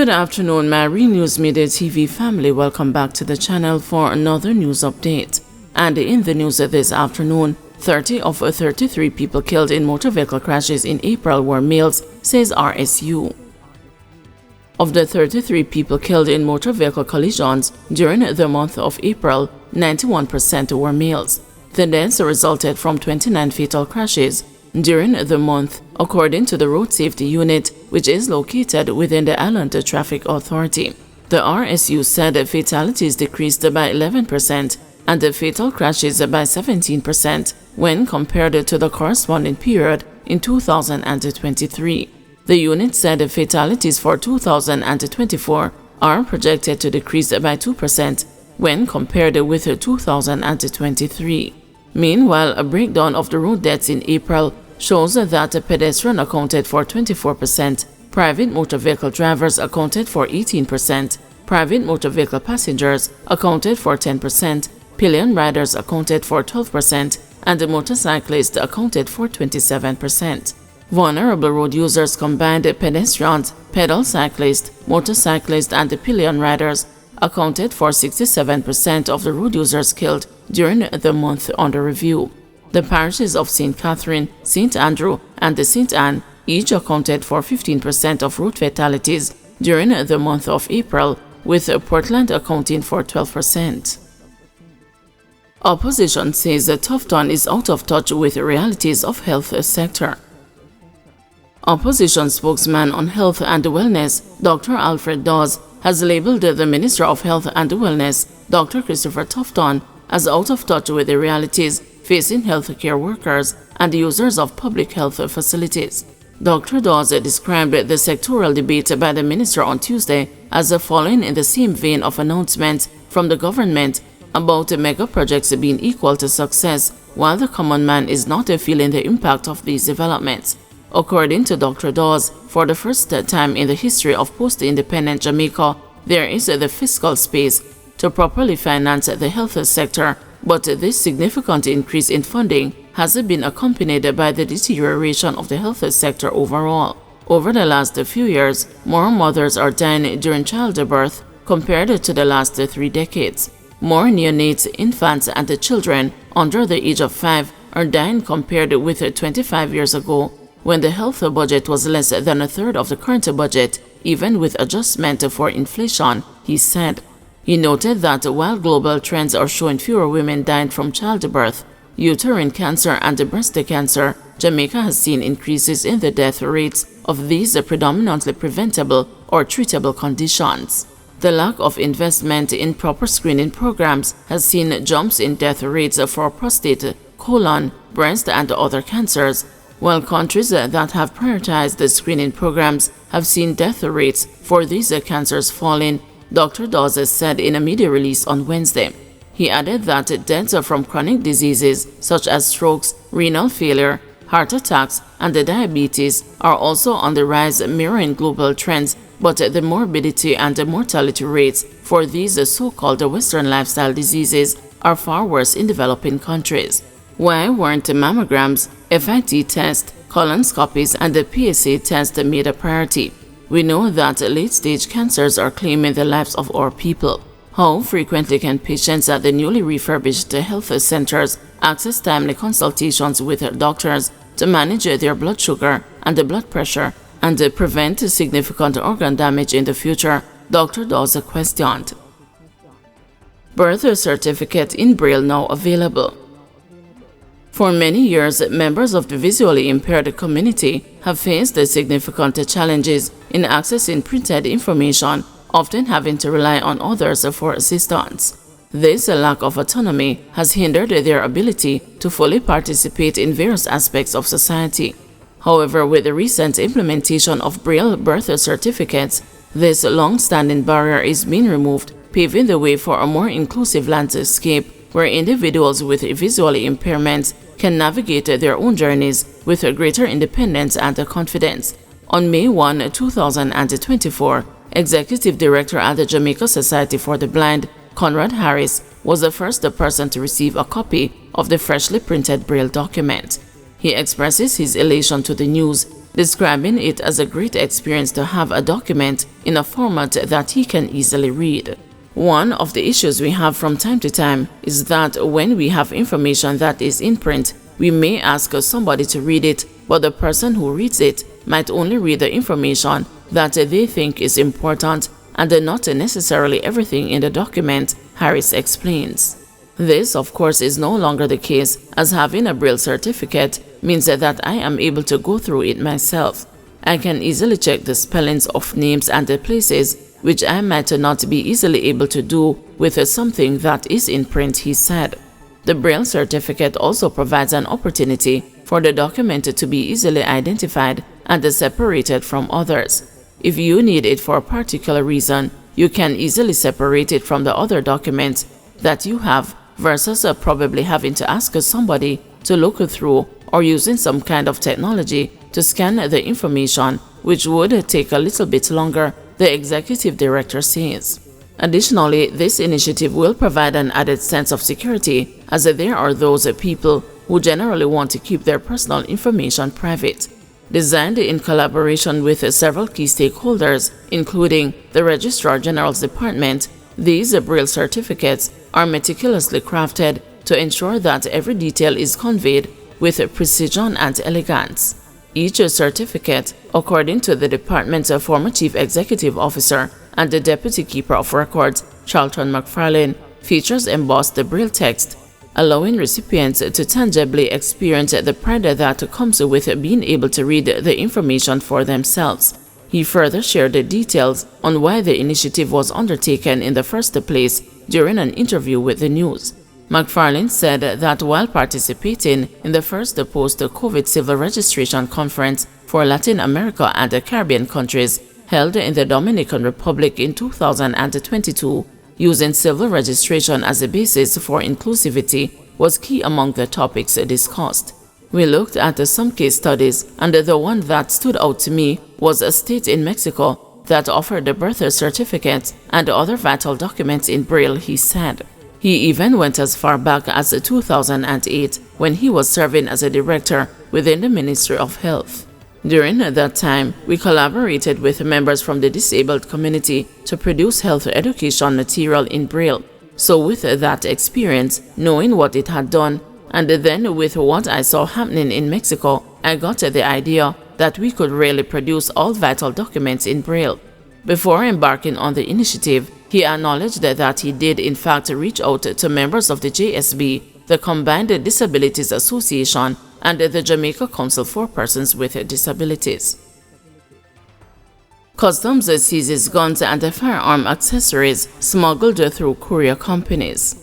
Good afternoon, my Real News Midday TV family. Welcome back to the channel for another news update. And in the news this afternoon, 30 of 33 people killed in motor vehicle crashes in April were males, says RSU. Of the 33 people killed in motor vehicle collisions during the month of April, 91% were males. The deaths resulted from 29 fatal crashes during the month, according to the Road Safety Unit, which is located within the Island Traffic Authority. The RSU said fatalities decreased by 11% and the fatal crashes by 17% when compared to the corresponding period in 2023. The unit said fatalities for 2024 are projected to decrease by 2% when compared with 2023. Meanwhile, a breakdown of the road deaths in April shows that pedestrian accounted for 24%, private motor vehicle drivers accounted for 18%, private motor vehicle passengers accounted for 10%, pillion riders accounted for 12%, and the motorcyclists accounted for 27%. Vulnerable road users combined pedestrians, pedal cyclists, motorcyclists, and the pillion riders accounted for 67% of the road users killed during the month under review. The parishes of St. Catherine, St. Andrew, and St. Anne each accounted for 15% of road fatalities during the month of April, with Portland accounting for 12%. Opposition says Tufton is out of touch with the realities of health sector. Opposition spokesman on health and wellness, Dr. Alfred Dawes, has labeled the Minister of Health and Wellness, Dr. Christopher Tufton, as out of touch with the realities facing healthcare workers and users of public health facilities. Dr. Dawes described the sectoral debate by the minister on Tuesday as following in the same vein of announcements from the government about mega projects being equal to success, while the common man is not feeling the impact of these developments. According to Dr. Dawes, for the first time in the history of post-independent Jamaica, there is the fiscal space to properly finance the health sector, but this significant increase in funding has been accompanied by the deterioration of the health sector overall. Over the last few years, more mothers are dying during childbirth compared to the last 3 decades. More neonates, infants, and children under the age of 5 are dying compared with 25 years ago, when the health budget was less than a third of the current budget, even with adjustment for inflation, he said. He noted that while global trends are showing fewer women dying from childbirth, uterine cancer, and breast cancer, Jamaica has seen increases in the death rates of these predominantly preventable or treatable conditions. The lack of investment in proper screening programs has seen jumps in death rates for prostate, colon, breast, and other cancers, while countries that have prioritized the screening programs have seen death rates for these cancers falling, Dr. Dawes said in a media release on Wednesday. He added that deaths from chronic diseases such as strokes, renal failure, heart attacks, and diabetes are also on the rise, mirroring global trends, but the morbidity and mortality rates for these so-called Western lifestyle diseases are far worse in developing countries. Why weren't mammograms, FIT tests, colonoscopies, and the PSA test made a priority? We know that late-stage cancers are claiming the lives of our people. How frequently can patients at the newly refurbished health centers access timely consultations with doctors to manage their blood sugar and blood pressure and prevent significant organ damage in the future? Dr. Dawes questioned. Birth certificate in Braille now available. For many years, members of the visually impaired community have faced significant challenges in accessing printed information, often having to rely on others for assistance. This lack of autonomy has hindered their ability to fully participate in various aspects of society. However, with the recent implementation of Braille birth certificates, this long-standing barrier is being removed, paving the way for a more inclusive landscape where individuals with visual impairments can navigate their own journeys with greater independence and confidence. On May 1, 2024, Executive Director at the Jamaica Society for the Blind, Conrad Harris, was the first person to receive a copy of the freshly printed Braille document. He expresses his elation to the news, describing it as a great experience to have a document in a format that he can easily read. One of the issues we have from time to time is that when we have information that is in print, we may ask somebody to read it, but the person who reads it might only read the information that they think is important and not necessarily everything in the document, Harris explains. This, of course, is no longer the case, as having a Braille certificate means that I am able to go through it myself. I can easily check the spellings of names and the places, which I might not be easily able to do with something that is in print, he said. The Braille certificate also provides an opportunity for the document to be easily identified and separated from others. If you need it for a particular reason, you can easily separate it from the other documents that you have versus probably having to ask somebody to look through or using some kind of technology to scan the information, which would take a little bit longer, the executive director says. Additionally, this initiative will provide an added sense of security, as there are those people who generally want to keep their personal information private. Designed in collaboration with several key stakeholders, including the Registrar General's Department, these Braille certificates are meticulously crafted to ensure that every detail is conveyed with precision and elegance. Each certificate, according to the department's former Chief Executive Officer and the Deputy Keeper of Records, Charlton McFarlane, features embossed Braille text, allowing recipients to tangibly experience the pride that comes with being able to read the information for themselves. He further shared the details on why the initiative was undertaken in the first place during an interview with the news. McFarlane said that while participating in the first post-COVID civil registration conference for Latin America and the Caribbean countries held in the Dominican Republic in 2022, using civil registration as a basis for inclusivity was key among the topics discussed. We looked at some case studies, and the one that stood out to me was a state in Mexico that offered the birth certificates and other vital documents in Braille, he said. He even went as far back as 2008 when he was serving as a director within the Ministry of Health. During that time, we collaborated with members from the disabled community to produce health education material in Braille. So with that experience, knowing what it had done, and then with what I saw happening in Mexico, I got the idea that we could really produce all vital documents in Braille. Before embarking on the initiative, he acknowledged that he did in fact reach out to members of the JSB, the Combined Disabilities Association, and the Jamaica Council for Persons with Disabilities. Customs seizes guns and firearm accessories smuggled through courier companies.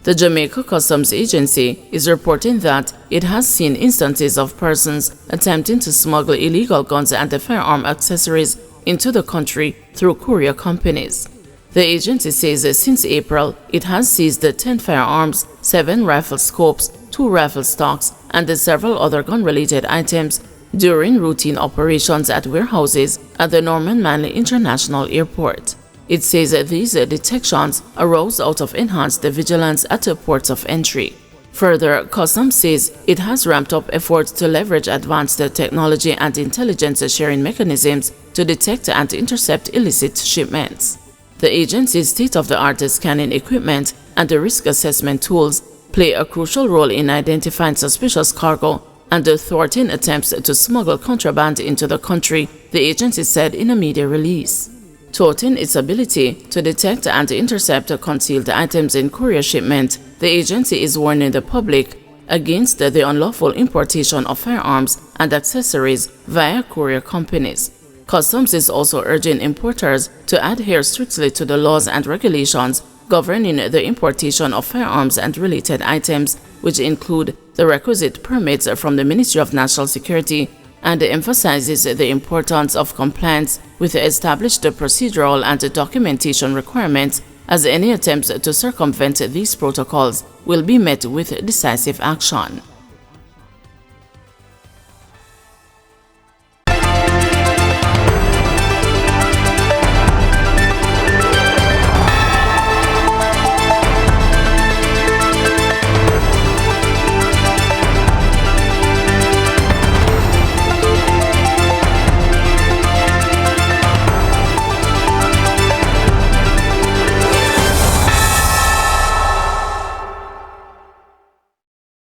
The Jamaica Customs Agency is reporting that it has seen instances of persons attempting to smuggle illegal guns and firearm accessories into the country through courier companies. The agency says since April, it has seized 10 firearms, 7 rifle scopes, 2 rifle stocks, and several other gun-related items during routine operations at warehouses at the Norman Manley International Airport. It says these detections arose out of enhanced vigilance at the ports of entry. Further, Customs says it has ramped up efforts to leverage advanced technology and intelligence sharing mechanisms to detect and intercept illicit shipments. The agency's state-of-the-art scanning equipment and the risk assessment tools play a crucial role in identifying suspicious cargo and thwarting attempts to smuggle contraband into the country, the agency said in a media release. Touting its ability to detect and intercept concealed items in courier shipment, the agency is warning the public against the unlawful importation of firearms and accessories via courier companies. Customs is also urging importers to adhere strictly to the laws and regulations governing the importation of firearms and related items, which include the requisite permits from the Ministry of National Security, and emphasizes the importance of compliance with established procedural and documentation requirements, as any attempts to circumvent these protocols will be met with decisive action.